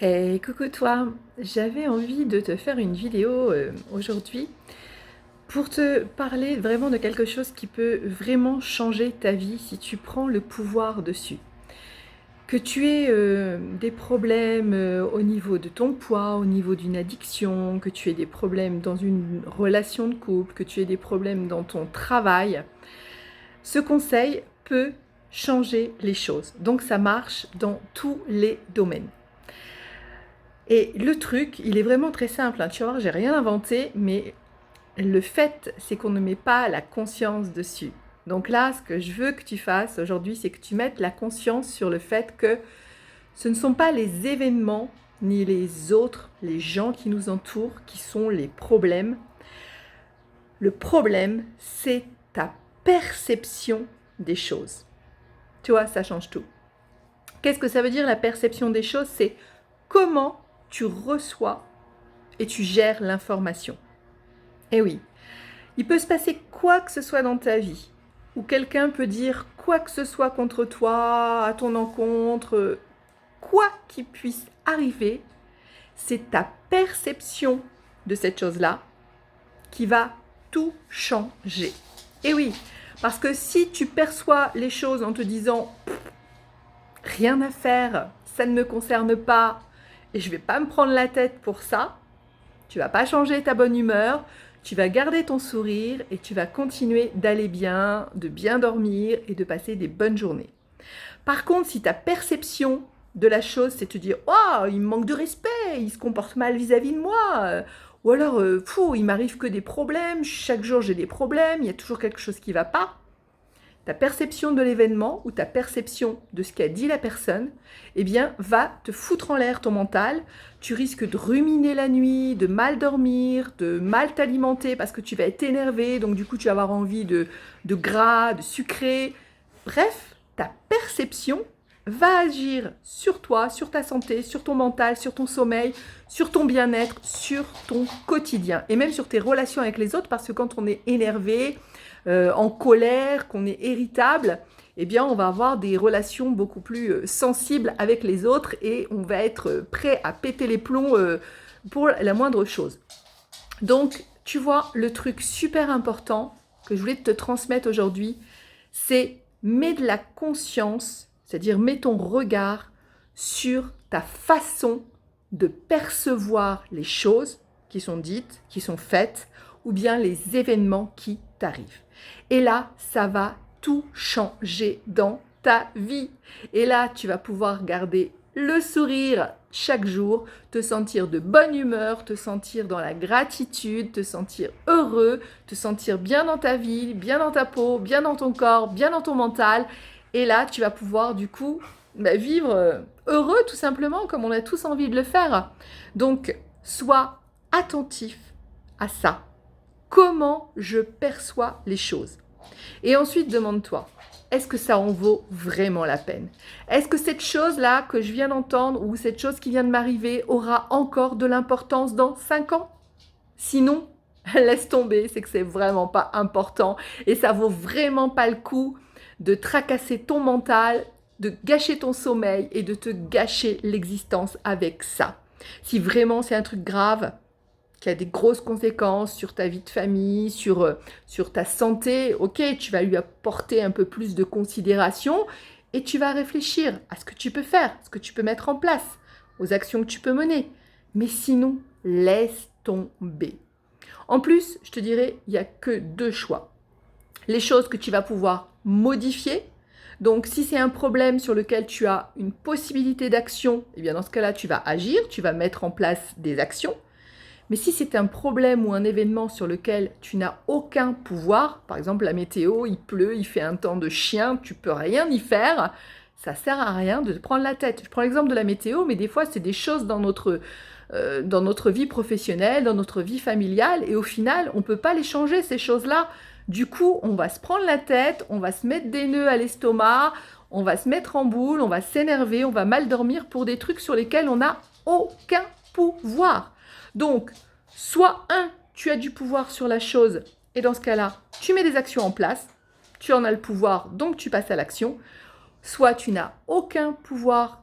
Et coucou toi, j'avais envie de te faire une vidéo aujourd'hui pour te parler vraiment de quelque chose qui peut vraiment changer ta vie si tu prends le pouvoir dessus. Que tu aies des problèmes au niveau de ton poids, au niveau d'une addiction, que tu aies des problèmes dans une relation de couple, que tu aies des problèmes dans ton travail, ce conseil peut changer les choses. Donc ça marche dans tous les domaines. Et le truc, il est vraiment très simple, hein. Tu vas voir, j'ai rien inventé, mais le fait, c'est qu'on ne met pas la conscience dessus. Donc là, ce que je veux que tu fasses aujourd'hui, c'est que tu mettes la conscience sur le fait que ce ne sont pas les événements, ni les autres, les gens qui nous entourent, qui sont les problèmes. Le problème, c'est ta perception des choses. Tu vois, ça change tout. Qu'est-ce que ça veut dire la perception des choses? C'est comment tu reçois et tu gères l'information. Eh oui, il peut se passer quoi que ce soit dans ta vie, ou quelqu'un peut dire quoi que ce soit contre toi, à ton encontre, quoi qui puisse arriver, c'est ta perception de cette chose-là qui va tout changer. Eh oui, parce que si tu perçois les choses en te disant rien à faire, ça ne me concerne pas, et je ne vais pas me prendre la tête pour ça, tu vas pas changer ta bonne humeur, tu vas garder ton sourire et tu vas continuer d'aller bien, de bien dormir et de passer des bonnes journées. Par contre, si ta perception de la chose, c'est te dire « Oh, il me manque de respect, il se comporte mal vis-à-vis de moi », ou alors « il m'arrive que des problèmes, chaque jour j'ai des problèmes, il y a toujours quelque chose qui ne va pas », ta perception de l'événement ou ta perception de ce qu'a dit la personne, eh bien, va te foutre en l'air ton mental. Tu risques de ruminer la nuit, de mal dormir, de mal t'alimenter parce que tu vas être énervé, donc du coup, tu vas avoir envie de gras, de sucré. Bref, ta perception va agir sur toi, sur ta santé, sur ton mental, sur ton sommeil, sur ton bien-être, sur ton quotidien et même sur tes relations avec les autres parce que quand on est énervé, en colère, qu'on est irritable, eh bien on va avoir des relations beaucoup plus sensibles avec les autres et on va être prêt à péter les plombs pour la moindre chose. Donc, tu vois, le truc super important que je voulais te transmettre aujourd'hui, c'est mets de la conscience, c'est-à-dire mets ton regard sur ta façon de percevoir les choses qui sont dites, qui sont faites, ou bien les événements qui t'arrivent. Et là, ça va tout changer dans ta vie. Et là, tu vas pouvoir garder le sourire chaque jour, te sentir de bonne humeur, te sentir dans la gratitude, te sentir heureux, te sentir bien dans ta vie, bien dans ta peau, bien dans ton corps, bien dans ton mental. Et là, tu vas pouvoir du coup vivre heureux tout simplement comme on a tous envie de le faire. Donc, sois attentif à ça. Comment je perçois les choses? Et ensuite, demande-toi, est-ce que ça en vaut vraiment la peine? Est-ce que cette chose-là que je viens d'entendre ou cette chose qui vient de m'arriver aura encore de l'importance dans 5 ans? Sinon, laisse tomber, c'est que c'est vraiment pas important et ça vaut vraiment pas le coup de tracasser ton mental, de gâcher ton sommeil et de te gâcher l'existence avec ça. Si vraiment c'est un truc grave, qui a des grosses conséquences sur ta vie de famille, sur ta santé, ok, tu vas lui apporter un peu plus de considération et tu vas réfléchir à ce que tu peux faire, ce que tu peux mettre en place, aux actions que tu peux mener. Mais sinon, laisse tomber. En plus, je te dirais, il n'y a que 2 choix. Les choses que tu vas pouvoir modifier. Donc, si c'est un problème sur lequel tu as une possibilité d'action, eh bien dans ce cas-là, tu vas agir, tu vas mettre en place des actions. Mais si c'est un problème ou un événement sur lequel tu n'as aucun pouvoir, par exemple la météo, il pleut, il fait un temps de chien, tu peux rien y faire, ça sert à rien de te prendre la tête. Je prends l'exemple de la météo, mais des fois c'est des choses dans notre vie professionnelle, dans notre vie familiale, et au final on ne peut pas les changer ces choses-là. Du coup, on va se prendre la tête, on va se mettre des nœuds à l'estomac, on va se mettre en boule, on va s'énerver, on va mal dormir pour des trucs sur lesquels on n'a aucun pouvoir. Donc, soit tu as du pouvoir sur la chose, et dans ce cas-là, tu mets des actions en place, tu en as le pouvoir, donc tu passes à l'action. Soit tu n'as aucun pouvoir,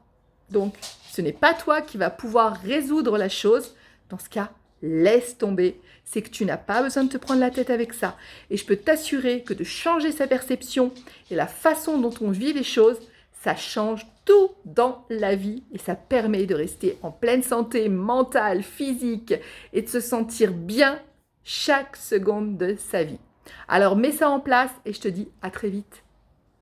donc ce n'est pas toi qui vas pouvoir résoudre la chose, dans ce cas, laisse tomber. C'est que tu n'as pas besoin de te prendre la tête avec ça. Et je peux t'assurer que de changer sa perception et la façon dont on vit les choses, ça change tout dans la vie et ça permet de rester en pleine santé mentale, physique et de se sentir bien chaque seconde de sa vie. Alors mets ça en place et je te dis à très vite.